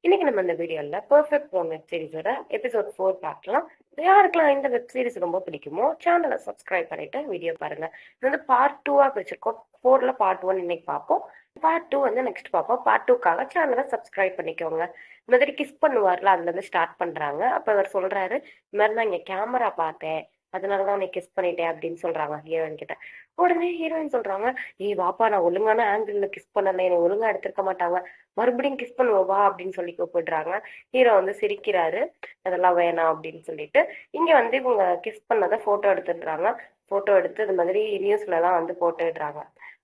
இன்னைக்கு நம்ம இந்த வீடியோல பெர்ஃபெக்ட் ஹோம் வெப் சீரிஸோட எபிசோட் 4 பார்க்கலாம். யாருக்கெல்லாம் இந்த வெப் சீரிஸ் ரொம்ப பிடிக்குமோ சேனலை சப்ஸ்கிரைப் பண்ணிட்டு வீடியோ பாருங்க. இது வந்து பார்ட் 2 பிரிச்சிருக்கோம். 4ல பார்ட் 1 இன்னைக்கு பார்ப்போம். பார்ட் 2 வந்து நெக்ஸ்ட் பார்ப்போம். பார்ட் 2க்காக சேனலை சப்ஸ்கிரைப் பண்ணிக்கோங்க. இந்த மாதிரி கிஸ் பண்ணுவார்ல, அதுல இருந்து ஸ்டார்ட் பண்றாங்க. அப்ப அவர் சொல்றாரு, இந்த மாதிரி நான் இங்க கேமரா பார்த்தேன், அதனாலதான் உன்னை கிஸ் பண்ணிட்டேன் அப்படின்னு சொல்றாங்க ஹீரோயின் கிட்ட. உடனே ஹீரோயின் சொல்றாங்க, ஏய் வாப்பா, நான் ஒழுங்கான ஆங்கிள் கிஸ் பண்ணல, என்னை ஒழுங்கா எடுத்திருக்க மாட்டாங்க, மறுபடியும் கிஸ் பண்ணுவோம் வா அப்படின்னு சொல்லி கூப்பிடுறாங்க. ஹீரோ வந்து சிரிக்கிறாரு, அதெல்லாம் வேணாம் அப்படின்னு சொல்லிட்டு. இங்க வந்து இவங்க கிஸ் பண்ணதை போட்டோ எடுத்துடுறாங்க. போட்டோ எடுத்து இது மாதிரி நியூஸ்ல எல்லாம் வந்து போட்டுடுறாங்க.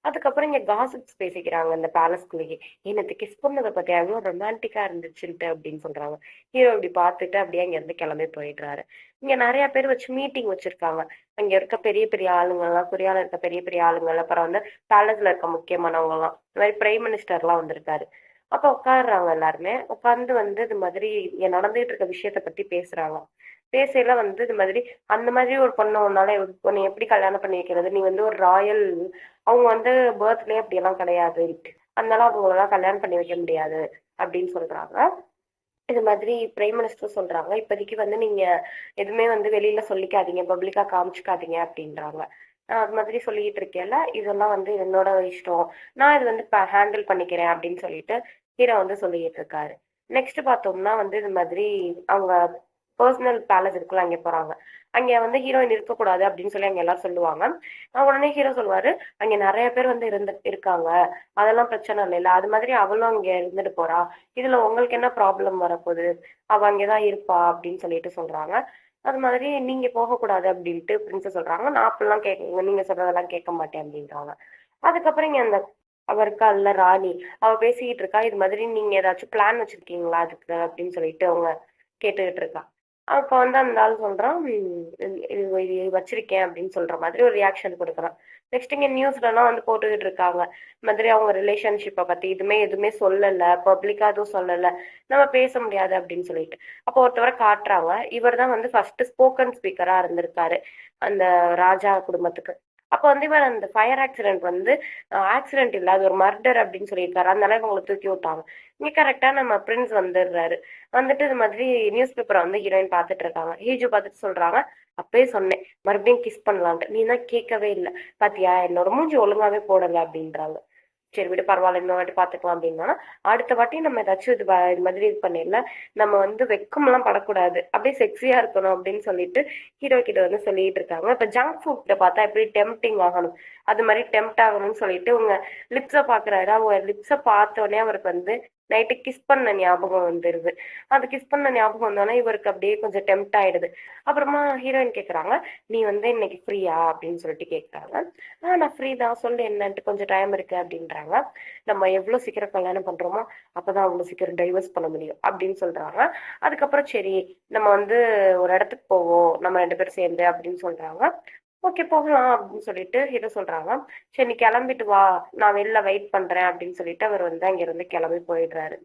அதுக்கப்புறம் இங்க காசிப்ஸ் பேசிக்கிறாங்க இந்த பேலஸ்குள்ளேயே. எனக்கு கிஸ் பண்ணதை பத்தி எவ்வளவு ரொமான்டிக்கா இருந்துச்சுன்ட்டு அப்படின்னு சொல்றாங்க. ஹீரோ இப்படி பார்த்துட்டு அப்படியே அங்க இருந்து கிளம்பி போயிடுறாரு. இங்க நிறைய பேர் வச்சு மீட்டிங் வச்சிருக்காங்க. அங்க இருக்க பெரிய பெரிய ஆளுங்க எல்லாம், கொரியால இருக்க பெரிய பெரிய ஆளுங்கள், அப்புறம் வந்து பேலஸ்ல இருக்க முக்கியமானவங்க எல்லாம், இந்த மாதிரி பிரைம் மினிஸ்டர் எல்லாம் வந்திருக்காரு. அப்ப உட்காடுறாங்க. எல்லாருமே உட்கார்ந்து வந்து இது மாதிரி இங்க நடந்துகிட்டு இருக்க விஷயத்த பத்தி பேசுறாங்க. பேசையில வந்து இது மாதிரி, அந்த மாதிரி ஒரு பொண்ணை உன்னால உன்னை எப்படி கல்யாணம் பண்ணி வைக்கிறது, நீ வந்து ஒரு ராயல், அவங்க வந்து பர்த்டே அப்படி எல்லாம் கிடையாது, அதனால அவங்களெல்லாம் கல்யாணம் பண்ணி வைக்க முடியாது அப்படின்னு சொல்றாங்க. இது மாதிரி பிரைம் மினிஸ்டர் சொல்றாங்க, இப்போதைக்கு வந்து நீங்க எதுவுமே வந்து வெளியில சொல்லிக்காதீங்க, பப்ளிக்கா காமிச்சுக்காதீங்க அப்படின்றாங்க. அது மாதிரி சொல்லிட்டு இருக்கேன்ல, இதெல்லாம் வந்து என்னோட இஷ்டம், நான் இது வந்து ஹேண்டில் பண்ணிக்கிறேன் அப்படின்னு சொல்லிட்டு ஹீரோ வந்து சொல்லிட்டு இருக்காரு. நெக்ஸ்ட் பார்த்தோம்னா வந்து இது மாதிரி அவங்க பர்சனல் பேலஸ் இருக்குல்ல, அங்கே போறாங்க. அங்க வந்து ஹீரோயின் இருக்கக்கூடாது அப்படின்னு சொல்லி அங்க எல்லாரும் சொல்லுவாங்க. உடனே ஹீரோ சொல்லுவாரு, அங்க நிறைய பேர் வந்து இருக்காங்க, அதெல்லாம் பிரச்சனை இல்லைல்ல, அது மாதிரி அவளும் அங்க இருந்துட்டு போறா, இதுல உங்களுக்கு என்ன ப்ராப்ளம் வரப்போகுது, அவ அங்கேதான் இருப்பா அப்படின்னு சொல்லிட்டு சொல்றாங்க. அது மாதிரி நீங்க போகக்கூடாது அப்படின்ட்டு பிரின்சஸ் சொல்றாங்க. நான் அப்படிலாம் கேட்க, நீங்க சொல்றதெல்லாம் கேட்க மாட்டேன் அப்படின்றாங்க. அதுக்கப்புறம் இங்க அந்த அவ இருக்கா இல்ல ராணி, அவ பேசிக்கிட்டு இருக்கா, இது மாதிரி நீங்க ஏதாச்சும் பிளான் வச்சிருக்கீங்களா அதுக்கு அப்படின்னு சொல்லிட்டு அவங்க கேட்டுக்கிட்டு இருக்கா. அப்ப வந்து அந்த ஆள் சொல்றான், இது வச்சிருக்கேன் அப்படின்னு சொல்ற மாதிரி ஒரு ரியாக்ஷன் கொடுக்குறான். நெக்ஸ்ட் இங்க நியூஸ்ல எல்லாம் வந்து போட்டுக்கிட்டு இருக்காங்க, இந்த மாதிரி அவங்க ரிலேஷன்ஷிப்பை பத்தி எதுவுமே சொல்லல, பப்ளிக்கா எதுவும் சொல்லல, நம்ம பேச முடியாது அப்படின்னு சொல்லிட்டு. அப்போ ஒருத்தவரை காட்டுறாங்க. இவர் தான் வந்து ஃபர்ஸ்ட் ஸ்போக்கன் ஸ்பீக்கரா இருந்திருக்காரு அந்த ராஜா குடும்பத்துக்கு. அப்போ வந்து இவர் அந்த ஃபயர் ஆக்சிடென்ட் வந்து ஆக்சிடென்ட் இல்ல, அது ஒரு மர்டர் அப்படின்னு சொல்லியிருக்காரு, அதனால இவங்களை தூக்கி விட்டாங்க. இங்க கரெக்டா நம்ம பிரின்ஸ் வந்துடுறாரு. வந்துட்டு இது மாதிரி நியூஸ் பேப்பரை வந்து ஹீரோயின் பார்த்துட்டு இருக்காங்க. ஹீஜு பார்த்துட்டு சொல்றாங்க, அப்பயே சொன்னேன் மறுபடியும் கிஸ் பண்ணலான்ட்டு, நீ தான் கேட்கவே இல்லை, பாத்தியா என்னோட மூஞ்சி ஒழுங்காவே போடல அப்படின்றாங்க. சரி விடு பரவாயில்ல, இன்னொரு வாட்டி பார்த்துக்கலாம் அப்படின்னா, அடுத்த வாட்டி நம்ம ஏதாச்சும் இது மாதிரி இது பண்ணிடல, நம்ம வந்து வெக்கமெல்லாம் படக்கூடாது, அப்படியே செக்ஸியா இருக்கணும் அப்படின்னு சொல்லிட்டு ஹீரோ கிட்ட வந்து சொல்லிட்டு இருக்காங்க. இப்ப ஜங்க் ஃபுட்டை பார்த்தா எப்படி டெம்ப்டிங் ஆகணும், அது மாதிரி டெம்ப்ட் ஆகணும்னு சொல்லிட்டு உங்க லிப்ஸை பாக்குறாரு. அவங்க லிப்ஸை பார்த்த உடனே அவருக்கு வந்து நைட்டு கிஸ் பண்ண ஞாபகம் வந்துருது. அது கிஸ் பண்ண ஞாபகம் வந்தோடனே இவருக்கு அப்படியே கொஞ்சம் டெம்ப்ட் ஆயிடுது. அப்புறமா ஹீரோயின் கேக்குறாங்க, நீ வந்து இன்னைக்கு ஃப்ரீயா அப்படின்னு சொல்லிட்டு கேக்குறாங்க. நான் ஃப்ரீ தான், சொல்லு என்னன்ட்டு, கொஞ்சம் டைம் இருக்கு அப்படின்றாங்க. நம்ம எவ்வளவு சீக்கிரம் கல்யாணம் பண்றோமோ அப்பதான் அவ்வளவு சீக்கிரம் டைவர்ஸ் பண்ண முடியும் அப்படின்னு சொல்றாங்க. அதுக்கப்புறம் சரி நம்ம வந்து ஒரு இடத்துக்கு போவோம் நம்ம ரெண்டு பேரும் சேர்ந்து அப்படின்னு சொல்றாங்க. ஓகே போகலாம் அப்படின்னு சொல்லிட்டு ஹீரோ சொல்றாங்க. சரி நீ கிளம்பிட்டு வா, நான் வெளில வெயிட் பண்றேன் அப்படின்னு சொல்லிட்டு அவர் வந்து அங்க இருந்து கிளம்பி போயிடுறாரு.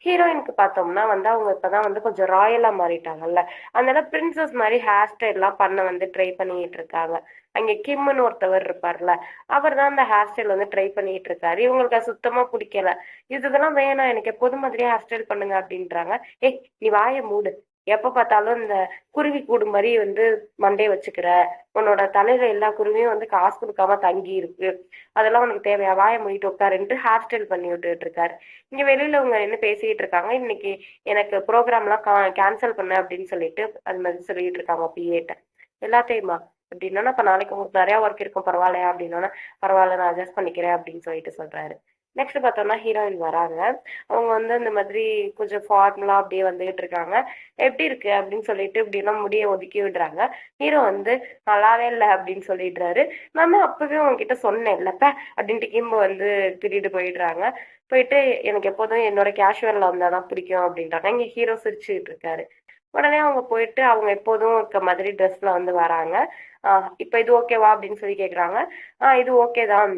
ஹீரோயினுக்கு பார்த்தோம்னா வந்து அவங்க இப்பதான் வந்து கொஞ்சம் ராயலா மாறிட்டாங்கல்ல, அதனால பிரின்சஸ் மாதிரி ஹேர் ஸ்டைல் எல்லாம் பண்ண வந்து ட்ரை பண்ணிட்டு இருக்காங்க. அங்க கிம்னு ஒருத்தவர் இருப்பார்ல, அவர் தான் அந்த ஹேர் ஸ்டைல் வந்து ட்ரை பண்ணிட்டு இருக்காரு. இவங்களுக்கு அது சுத்தமா பிடிக்கல. இதெல்லாம் வேணாம், எனக்கு எப்போதும் மாதிரியே ஹேர் ஸ்டைல் பண்ணுங்க அப்படின்றாங்க. ஏய் நீ வாயை மூடு, எப்ப பார்த்தாலும் இந்த குருவி கூடு மாதிரி வந்து மண்டையை வச்சுக்கிற, உன்னோட தலையில எல்லா குருவியும் வந்து காசு கொடுக்காம தங்கி இருக்கு, அதெல்லாம் உனக்கு தேவையா, வாயை மூடிட்டு உட்காருன்ட்டு ஹேர் ஸ்டைல் பண்ணி விட்டுட்டு இருக்காரு. இங்க வெளியில அவங்க என்ன பேசிட்டு இருக்காங்க, இன்னைக்கு எனக்கு ப்ரோக்ராம்லாம் கேன்சல் பண்ண அப்படின்னு சொல்லிட்டு அது மாதிரி சொல்லிட்டு இருக்காங்க பிஏட்ட. எல்லாத்தையுமா அப்படின்னா, அப்ப நாளைக்கு உங்களுக்கு நிறைய ஒர்க் இருக்கும் பரவாயில்லையா அப்படின்னா, பரவாயில்ல நான் அட்ஜஸ்ட் பண்ணிக்கிறேன் அப்படின்னு சொல்லிட்டு சொல்றாரு. நெக்ஸ்ட் பார்த்தோம்னா ஹீரோயின் வராங்க. அவங்க வந்து இந்த மாதிரி கொஞ்சம் ஃபார்முலா அப்படியே வந்துகிட்டு இருக்காங்க. எப்படி இருக்கு அப்படின்னு சொல்லிட்டு இப்படிலாம் முடிய ஒதுக்கி விடுறாங்க. ஹீரோ வந்து நல்லாவே இல்லை அப்படின்னு சொல்லிடுறாரு. நான் அப்பவே உங்ககிட்ட சொன்னேன் இல்லப்ப அப்படின்ட்டு கிம்பு வந்து திட்டிட்டு போயிடுறாங்க. போயிட்டு எனக்கு எப்போதும் என்னோட கேஷுவல்ல வந்தாதான் பிடிக்கும் அப்படின்றாங்க. இங்க ஹீரோ சிரிச்சுட்டு இருக்காரு. உடனே அவங்க போயிட்டு அவங்க எப்போதும் இருக்க மாதிரி ட்ரெஸ்ல வந்து வராங்க. இப்ப இது ஓகேவா அப்படின்னு சொல்லி கேக்குறாங்க. இது ஓகே தான்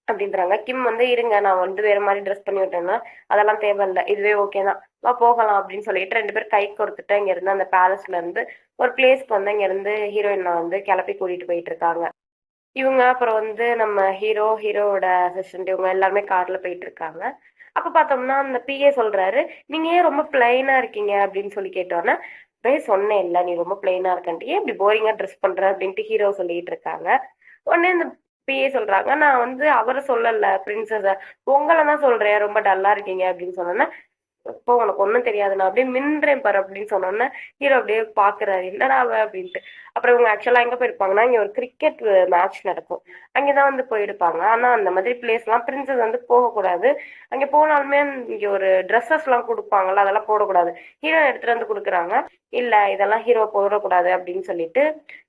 அப்படின்றாங்க. கிம் வந்து இருங்க நான் வந்து வேற மாதிரி ட்ரெஸ் பண்ணி விட்டேன்னா, அதெல்லாம் தேவையில்லை, இதுவே ஓகே தான், வா போகலாம் அப்படின்னு சொல்லிட்டு ரெண்டு பேரும் கை கொடுத்துட்டு இங்க இருந்து அந்த பேலஸ்ல இருந்து ஒரு பிளேஸ்க்கு வந்து இங்க இருந்து ஹீரோயினை வந்து கிளப்பி கூட்டிட்டு போயிட்டு இருக்காங்க. இவங்க அப்புறம் வந்து நம்ம ஹீரோவோட அசிஸ்டன்ட் இவங்க எல்லாருமே கார்ல போயிட்டு இருக்காங்க. அப்ப பார்த்தோம்னா அந்த பிஏ சொல்றாரு, நீங்க ஏன் ரொம்ப பிளைனா இருக்கீங்க அப்படின்னு சொல்லி கேட்டோன்னே, இப்பவே சொன்னேன் இல்ல நீ ரொம்ப பிளைனா இருக்கன்ட்டு, ஏன் இப்படி போரிங்கா ட்ரெஸ் பண்ற அப்படின்ட்டு ஹீரோ சொல்லிட்டு இருக்காங்க. உடனே இந்த பிஏ சொல்றாங்க, நான் வந்து அவரை சொல்லல பிரின்சஸ, உங்களை தான் சொல்றேன் ரொம்ப டல்லா இருக்கீங்க அப்படின்னு சொன்னோன்னே, இப்போ உனக்கு ஒண்ணும் தெரியாது நான் அப்படியே மின்றேன் பாரு அப்படின்னு சொன்னோன்னே ஹீரோ அப்படியே பாக்குறாரு என்னடா அவ அப்படின்ட்டு. அப்புறம் இவங்க ஆக்சுவலா எங்க போயிருப்பாங்கன்னா, இங்க ஒரு கிரிக்கெட் மேட்ச் நடக்கும், அங்கதான் வந்து போயிருப்பாங்க. ஆனா அந்த மாதிரி பிளேஸ் எல்லாம் பிரின்சஸ் வந்து போகக்கூடாது. அங்க போனாலுமே இங்க ஒரு ட்ரெஸ்ஸஸ் எல்லாம் கொடுப்பாங்கல்ல, அதெல்லாம் போடக்கூடாது. ஹீரோ எடுத்துட்டு வந்து கொடுக்குறாங்க. இல்ல இதெல்லாம் ஹீரோ போடக்கூடாது அப்படின்னு சொல்லிட்டு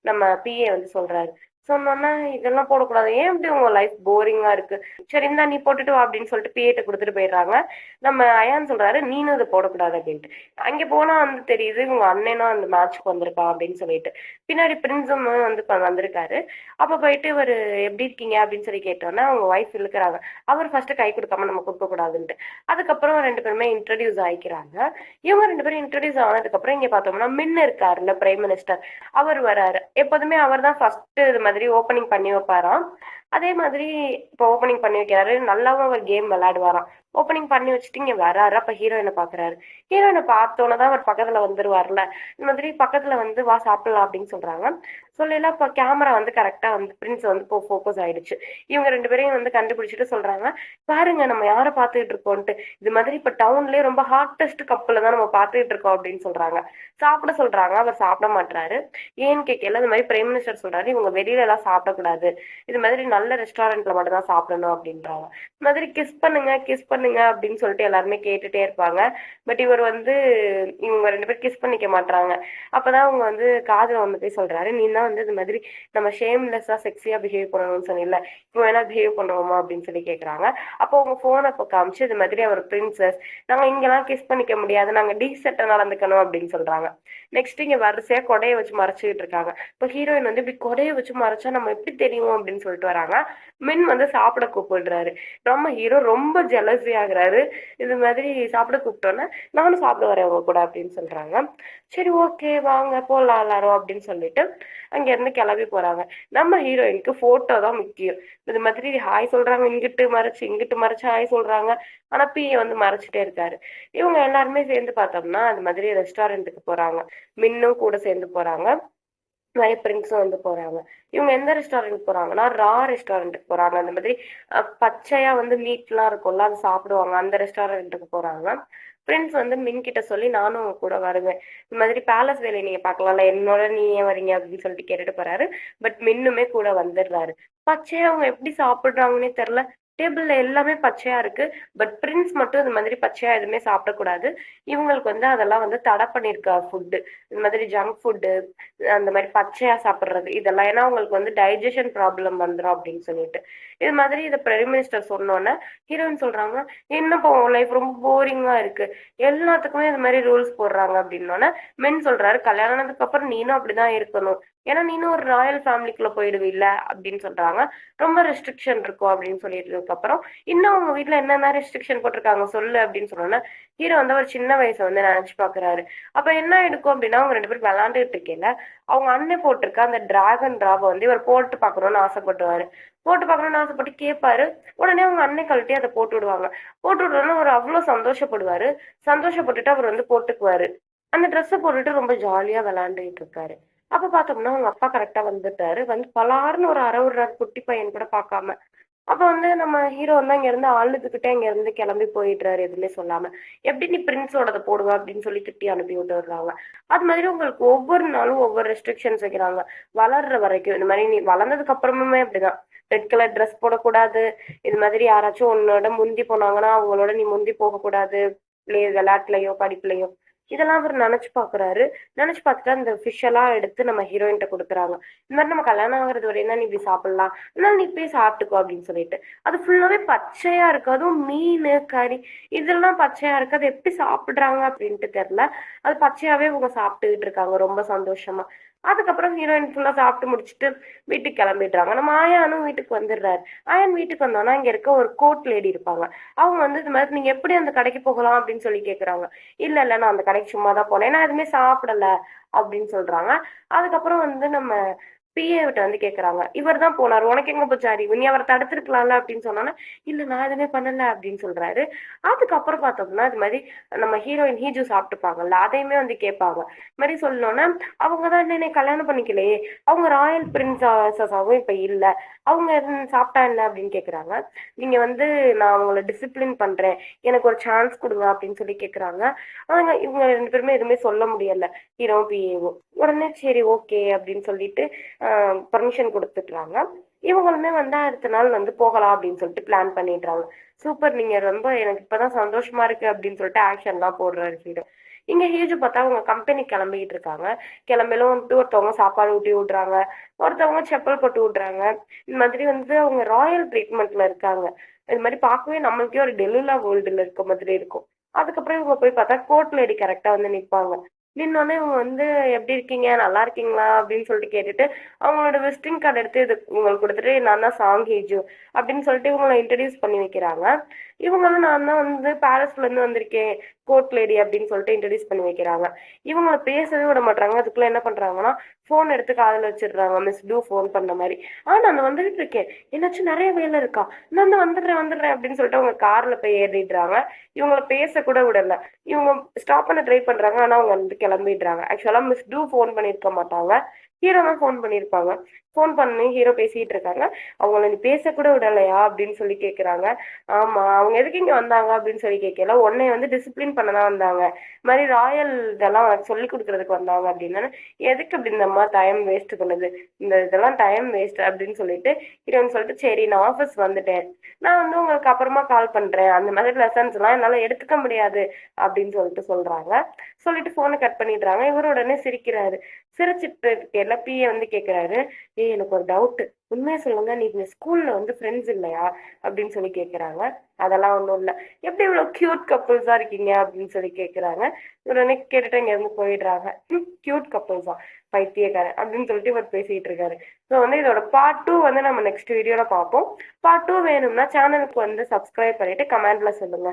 நம்ம பிஏ வந்து சொல்றாரு. சொன்னோன்னா இதெல்லாம் போடக்கூடாது, ஏன் இப்படி உங்க லைஃப் போரிங்கா இருக்கு, சரி இந்தா நீ போட்டுட்டு வா அப்படின்னு சொல்லிட்டு பிஏட்ட கொடுத்துட்டு போயிடுறாங்க. நம்ம அயான் சொல்றாரு நீனும் இதை போடக்கூடாது அப்படின்ட்டு. அங்க போனா வந்து தெரியுது இவங்க அண்ணனும் அந்த மேட்ச்க்கு வந்திருக்கா அப்படின்னு சொல்லிட்டு. பின்னாடி பிரின்ஸும் வந்து வந்திருக்காரு. அப்ப போயிட்டு இவர் எப்படி இருக்கீங்க அப்படின்னு சொல்லி கேட்டோன்னா அவங்க ஒய்ஃப் இழுக்கிறாங்க. அவர் ஃபர்ஸ்ட் கை கொடுக்காம நம்ம கொடுக்க கூடாதுன்ட்டு. அதுக்கப்புறம் ரெண்டு பேருமே இன்ட்ரடியூஸ் ஆயிக்கிறாங்க. இவங்க ரெண்டு பேரும் இன்ட்ரடியூஸ் ஆனதுக்கு அப்புறம் இங்க பார்த்தோம்னா மின் இருக்காருல்ல பிரைம் மினிஸ்டர், அவர் வராரு. எப்போதுமே அவர் தான் ஃபர்ஸ்ட் இது மாதிரி ஓப்பனிங் பண்ணி வைப்பாராம். அதே மாதிரி இப்போ ஓப்பனிங் பண்ணி வைக்கிறாரு, நல்லாவும் அவர் கேம் விளையாடுவாராம். ஓப்பனிங் பண்ணி வச்சுட்டு இங்க வராரு. அப்ப ஹீரோயினை பாக்குறாரு. ஹீரோயினை பார்த்தோன்னே தான் அவர் பக்கத்துல வந்துருவார்ல, இந்த மாதிரி பக்கத்துல வந்து வா சாப்பிடலாம் அப்படின்னு சொல்றாங்க. சொல்லல இப்ப கேமரா வந்து கரெக்டா வந்து பிரின்ஸ் வந்து ஃபோக்கஸ் ஆயிடுச்சு. இவங்க ரெண்டு பேரையும் வந்து கண்டுபிடிச்சிட்டு சொல்றாங்க, பாருங்க நம்ம யாரை பார்த்துட்டு இருக்கோம்ட்டு, இது மாதிரி இப்ப டவுன்லயே ரொம்ப ஹாட்டஸ்ட் கப்பல தான் நம்ம பார்த்துட்டு இருக்கோம் அப்படின்னு சொல்றாங்க. சாப்பிட சொல்றாங்க, அவர் சாப்பிட மாட்டாரு. ஏன்னு கேட்கல, இந்த மாதிரி பிரைம் மினிஸ்டர் சொல்றாரு இவங்க வெளியில எல்லாம் சாப்பிடக்கூடாது, இது மாதிரி நல்ல ரெஸ்டாரண்ட்ல மட்டும் தான் சாப்பிடணும் அப்படின்றாங்க. இந்த மாதிரி கிஸ் பண்ணுங்க கிஸ் பண்ணுங்க அப்படின்னு சொல்லிட்டு எல்லாருமே கேட்டுட்டே இருப்பாங்க. பட் இவர் வந்து இவங்க ரெண்டு பேரும் கிஸ் பண்ணிக்க மாட்டாங்க. அப்பதான் அவங்க வந்து காதுல வந்து போய் சொல்றாரு, நீ தான் வந்து இது மாதிரி நம்ம ஷேம்லெஸ்ஸா செக்ஸியா பிஹேவ் பண்ணணும்னு சொன்னீங்கல்ல, இப்போ வேணா பிஹேவ் பண்ணுவோமா அப்படின்னு சொல்லி கேக்குறாங்க. அப்போ உங்க போனை இப்போ காமிச்சு இது மாதிரி அவர் பிரின்சஸ், நாங்க இங்கெல்லாம் கிஸ் பண்ணிக்க முடியாது, நாங்க டீசெட்டா நடந்துக்கணும் அப்படின்னு சொல்றாங்க. நெக்ஸ்ட் இங்க வரிசையா கொடையை வச்சு மறைச்சிட்டு இருக்காங்க. இப்போ ஹீரோயின் வந்து இப்படி கொடையை வச்சு மறைச்சா நம்ம எப்படி தெரியும் அப்படின்னு சொல்லிட்டு வராங்க. மின் வந்து சாப்பிட கூப்பிடுறாரு. நம்ம ஹீரோ ரொம்ப ஜெலசி ஆகுறாரு. இது மாதிரி சாப்பிட கூப்பிட்டோன்னே நானும் சாப்பிட வரேன் உங்க கூட அப்படின்னு சொல்றாங்க. சரி ஓகே வாங்க போலாம் எல்லாரும் அப்படின்னு சொல்லிட்டு அங்க இருந்து கிளம்பி போறாங்க. நம்ம ஹீரோயினுக்கு போட்டோ தான் முக்கியம். இது மாதிரி ஹாய் சொல்றாங்க, இங்கிட்டு மறைச்சு ஹாய் சொல்றாங்க. ஆனா பிஏ வந்து மறைச்சிட்டே இருக்காரு. இவங்க எல்லாருமே சேர்ந்து பார்த்தோம்னா அது மாதிரி ரெஸ்டாரண்ட்டுக்கு போறாங்க. மின்னும் கூட சேர்ந்து போறாங்க. நிறைய பிரிண்ட்ஸும் வந்து போறாங்க. இவங்க எந்த ரெஸ்டாரண்ட் போறாங்கன்னா ரா ரெஸ்டாரண்ட்டுக்கு போறாங்க. அந்த மாதிரி பச்சையா வந்து மீட் எல்லாம் இருக்கும்ல, அது சாப்பிடுவாங்க, அந்த ரெஸ்டாரண்ட்டுக்கு போறாங்க. பிரின்ஸ் வந்து மின் கிட்ட சொல்லி நானும் உங்க கூட வருவேன், இந்த மாதிரி பேலஸ் வேலையை நீங்க பாக்கலாம்ல, என்னோட நீ ஏன் வரீங்க அப்படின்னு சொல்லிட்டு கேட்டுட்டு போறாரு. பட் மின்னுமே கூட வந்துடுறாரு. பச்சையா அவங்க எப்படி சாப்பிடுறாங்கன்னே தெரியல. டேபிள்ல எல்லாமே பச்சையா இருக்கு. பட் பிரின்ஸ் மட்டும் இந்த மாதிரி பச்சையா எதுவுமே சாப்பிடக்கூடாது. இவங்களுக்கு வந்து அதெல்லாம் வந்து தடை பண்ணிருக்கா ஃபுட்டு, இந்த மாதிரி ஜங்க் ஃபுட்டு, அந்த மாதிரி பச்சையா சாப்பிடுறது இதெல்லாம். ஏன்னா அவங்களுக்கு வந்து டைஜஷன் ப்ராப்ளம் வந்துடும் அப்படின்னு சொல்லிட்டு. இது மாதிரி இதை பிரைம் மினிஸ்டர் சொன்னோன்னே ஹீரோயின் சொல்றாங்க, என்னப்பா உன் லைஃப் ரொம்ப போரிங்கா இருக்கு, எல்லாத்துக்குமே இது மாதிரி ரூல்ஸ் போடுறாங்க அப்படின்னோடனே மென் சொல்றாரு, கல்யாணத்துக்கு அப்புறம் நீனும் அப்படிதான் இருக்கணும், ஏன்னா நீனும் ஒரு ராயல் ஃபேமிலிக்குள்ள போயிடுவில்ல அப்படின்னு சொல்றாங்க. ரொம்ப ரெஸ்ட்ரிக்ஷன் இருக்கும் அப்படின்னு சொல்லிட்டு அப்புறம் இன்னும் உங்க வீட்டுல என்னென்ன ரெஸ்ட்ரிக்ஷன் போட்டிருக்காங்க சொல்லு அப்படின்னு சொன்னோன்னா ஹீரோ வந்து ஒரு சின்ன வயசை வந்து நினைச்சு பாக்குறாரு. அப்ப என்ன இருக்கும் அப்படின்னா அவங்க ரெண்டு பேரும் விளையாண்டுட்டு இருக்கேன்ல, அவங்க அண்ணன் போட்டிருக்க அந்த டிராகன் டிராவை வந்து இவர் போட்டு பார்க்கணும்னு ஆசைப்படுவாரு. போட்டு பார்க்கணும்னு ஆசைப்பட்டு கேட்பாரு. உடனே அவங்க அண்ணன் கழட்டி அதை போட்டு விடுவாங்க. போட்டு விடுறோன்னு அவர் அவ்வளவு சந்தோஷப்படுவாரு. சந்தோஷப்பட்டுட்டு அவர் வந்து போட்டுக்குவாரு. அந்த ட்ரெஸ்ஸை போட்டுட்டு ரொம்ப ஜாலியா விளையாண்டுட்டு இருக்காரு. அப்ப பார்த்தோம்னா அவங்க அப்பா கரெக்டா வந்துட்டாரு. வந்து பலார்னு ஒரு அரை விடுறாரு, குட்டி பையன் கூட பார்க்காம. அப்ப வந்து நம்ம ஹீரோ வந்து அங்க இருந்து அழுதுகிட்டே அங்க இருந்து கிளம்பி போயிடுறாரு எதுவுமே சொல்லாம. எப்படி நீ பிரின்ஸோடத போடுவ அப்படின்னு சொல்லி திட்டி அனுப்பி விட்டுறாங்க. அது மாதிரி உங்களுக்கு ஒவ்வொரு நாளும் ஒவ்வொரு ரெஸ்ட்ரிக்ஷன்ஸ் வைக்கிறாங்க. வளர்ற வரைக்கும் இந்த மாதிரி நீ வளர்ந்ததுக்கு அப்புறமுமே அப்படிதான். ரெட் கலர் ட்ரெஸ் போடக்கூடாது, இது மாதிரி யாராச்சும் உன்னோட முந்தி போனாங்கன்னா அவங்களோட நீ முந்தி போகக்கூடாது, விளையாட்டுலயோ படிப்புலயோ. இதெல்லாம் அவர் நினைச்சு பாக்குறாரு. நினைச்சு பார்த்துட்டு அந்த ஃபிஷ் எல்லாம் எடுத்து நம்ம ஹீரோயின்ட்ட கொடுக்குறாங்க. இந்த மாதிரி நம்ம கல்யாணம் ஆகுறது வரையும் தான் நீ இப்படி சாப்பிடலாம், அதனால நீ இப்பயே சாப்பிட்டுக்கோ அப்படின்னு சொல்லிட்டு. அது ஃபுல்லாவே பச்சையா இருக்கு, அதுவும் மீன் கறி இதெல்லாம் பச்சையா இருக்கு. அது எப்படி சாப்பிடுறாங்க அப்படின்ட்டு தெரியல. அது பச்சையாவே இவங்க சாப்பிட்டுக்கிட்டு இருக்காங்க ரொம்ப சந்தோஷமா. அதுக்கப்புறம் ஹீரோயின் ஃபுல்லா சாப்பிட்டு முடிச்சுட்டு வீட்டுக்கு கிளம்பிடுறாங்க. நம்ம ஆயானும் வீட்டுக்கு வந்துடுறாரு. ஆயான் வீட்டுக்கு வந்தோம்னா இங்க இருக்க ஒரு கோட் லேடி இருப்பாங்க. அவங்க வந்து இது மாதிரி நீங்க எப்படி அந்த கடைக்கு போகலாம் அப்படின்னு சொல்லி கேக்குறாங்க. இல்ல இல்ல நான் அந்த கடைக்கு சும்மா தான் போனேன், நான் எதுவுமே சாப்பிடல அப்படின்னு சொல்றாங்க. அதுக்கப்புறம் வந்து நம்ம பிஏ விட்ட வந்து கேக்குறாங்க. இவர் தான் போனாரு. உனக்கு எங்க போச்சு அறிவு? நீ அவர தடுத்திருக்கலாம்ல அப்படின்னு சொன்னோனே, இல்ல நான் எதுவுமே பண்ணல அப்படின்னு சொல்றாரு. அதுக்கப்புறம் பார்த்தோம்னா, இது மாரி நம்ம ஹீரோயின் ஹீஜு சாப்பிட்டுப்பாங்கல்ல, அதையுமே வந்து கேட்பாங்க. இது மாரி சொன்னோனே, அவங்க தான் என்னை கல்யாணம் பண்ணிக்கலையே. அவங்க ராயல் பிரின்சஸாவும் இப்ப இல்ல. அவங்க சாப்பிட்டா என்ன அப்படின்னு கேக்குறாங்க. நீங்க வந்து நான் அவங்கள டிசிப்ளின் பண்றேன். எனக்கு ஒரு சான்ஸ் கொடுங்க அப்படின்னு சொல்லி கேக்குறாங்க. ஆனா இவங்க 2 பேருமே எதுவுமே சொல்ல முடியல. ஹீரோவும் பிஏவும். உடனே சரி ஓகே அப்படின்னு சொல்லிட்டு பர்மிஷன் கொடுத்துட்றாங்க. இவங்களுமே வந்து அடுத்த நாள் வந்து போகலாம் அப்படின்னு சொல்லிட்டு பிளான் பண்ணிடுறாங்க. சூப்பர், நீங்க ரொம்ப எனக்கு இப்பதான் சந்தோஷமா இருக்கு அப்படின்னு சொல்லிட்டு ஆக்ஷன்லாம் போடுறாரு ஹீரோ. இங்க ஹீஜு பார்த்தா அவங்க கம்பெனி கிளம்பிட்டு இருக்காங்க. கிளம்பிலும் வந்துட்டு ஒருத்தவங்க சாப்பாடு ஊட்டி விடுறாங்க, ஒருத்தவங்க செப்பல் போட்டு விடுறாங்க. இந்த மாதிரி வந்து அவங்க ராயல் ட்ரீட்மெண்ட்ல இருக்காங்க. இது மாதிரி பார்க்கவே நம்மளுக்கே ஒரு டெல்லுலா வேர்ல்டுல இருக்க மாதிரி இருக்கும். அதுக்கப்புறம் இவங்க போய் பார்த்தா கோர்ட் லேடி கரெக்டா வந்து நிற்பாங்க. நின்னோடனே இவங்க வந்து எப்படி இருக்கீங்க, நல்லா இருக்கீங்களா அப்படின்னு சொல்லிட்டு கேட்டுட்டு அவங்களோட விசிட்டிங் கார்டு எடுத்து இது இவங்களுக்கு கொடுத்துட்டு நான் தான் சாங் ஹேஜு அப்படின்னு சொல்லிட்டு இவங்களை இன்ட்ரடியூஸ் பண்ணி வைக்கிறாங்க. இவங்களும் நான் தான் வந்து பாரிஸ்ல இருந்து வந்திருக்கேன் கோர்ட் லேடி அப்படின்னு சொல்லிட்டு இன்ட்ரடியூஸ் பண்ணி வைக்கிறாங்க. இவங்களை பேசவே விட மாட்டாங்க. அதுக்குள்ள என்ன பண்றாங்கன்னா ஃபோன் எடுத்து காதில் வச்சிடுறாங்க, மிஸ் டூ ஃபோன் பண்ண மாதிரி. நான் வந்துட்டு இருக்கேன், என்னாச்சும் நிறைய வேலை இருக்கா, நான் வந்து வந்துடுறேன் அப்படின்னு சொல்லிட்டு அவங்க கார்ல போய் ஏறிடுறாங்க. இவங்கள பேச கூட விடல. இவங்க ஸ்டாப் பண்ண ட்ரை பண்றாங்க, ஆனா அவங்க வந்து கிளம்பிடுறாங்க. ஆக்சுவலா மிஸ் டூ ஃபோன் பண்ணிருக்க மாட்டாங்க, ஹீரோ தான் ஃபோன் பண்ணியிருப்பாங்க. ஃபோன் பண்ணி ஹீரோ பேசிட்டு இருக்காங்க. அவங்கள நீ பேச கூட விடலையா அப்படின்னு சொல்லி கேக்குறாங்க. ஆமா, அவங்க எதுக்கு இங்க வந்தாங்க அப்படின்னு சொல்லி கேட்கல, உன்னை வந்து டிசிப்ளின் பண்ணதான் வந்தாங்க, இது மாதிரி ராயல் இதெல்லாம் உனக்கு சொல்லி கொடுக்கறதுக்கு வந்தாங்க அப்படின்னா, எதுக்கு அப்படி இந்த மாதிரி டைம் வேஸ்ட் பண்ணுது, இந்த இதெல்லாம் டைம் வேஸ்ட் அப்படின்னு சொல்லிட்டு ஹீரோன்னு சொல்லிட்டு சரி நான் ஆஃபீஸ் வந்துட்டேன், நான் வந்து உங்களுக்கு அப்புறமா கால் பண்றேன், அந்த மாதிரி லெசன்ஸ் எல்லாம் என்னால எடுத்துக்க முடியாது அப்படின்னு சொல்லிட்டு சொல்றாங்க. சொல்லிட்டு போனை கட் பண்ணிடுறாங்க. இவர் உடனே சிரிக்கிறாரு. சிரிச்சிட்டு இருக்கையில பிஏ வந்து கேக்குறாரு, எனக்கு ஒரு டவுட், உண்மையை சொல்லுங்க, நீ இந்த ஸ்கூல்ல வந்து ஃப்ரெண்ட்ஸ் இல்லையா அப்படின்னு சொல்லி கேக்குறாங்க. அதெல்லாம் ஒண்ணும் இல்ல, எப்படி இவ்வளவு கியூட் கப்புள்ஸா இருக்கீங்க அப்படின்னு சொல்லி கேக்குறாங்க. உடனே கேட்டுட்டு இங்க இருந்து போயிடுறாங்க. கியூட் கப்புள்ஸா, பைத்தியக்காரன் அப்படின்னு சொல்லிட்டு இவர் பேசிட்டு இருக்காரு. ஸோ வந்து இதோட பார்ட் 2 வந்து நம்ம நெக்ஸ்ட் வீடியோல பார்ப்போம். பார்ட் 2 வேணும்னா சேனலுக்கு வந்து சப்ஸ்கிரைப் பண்ணிட்டு கமெண்ட்ல சொல்லுங்க.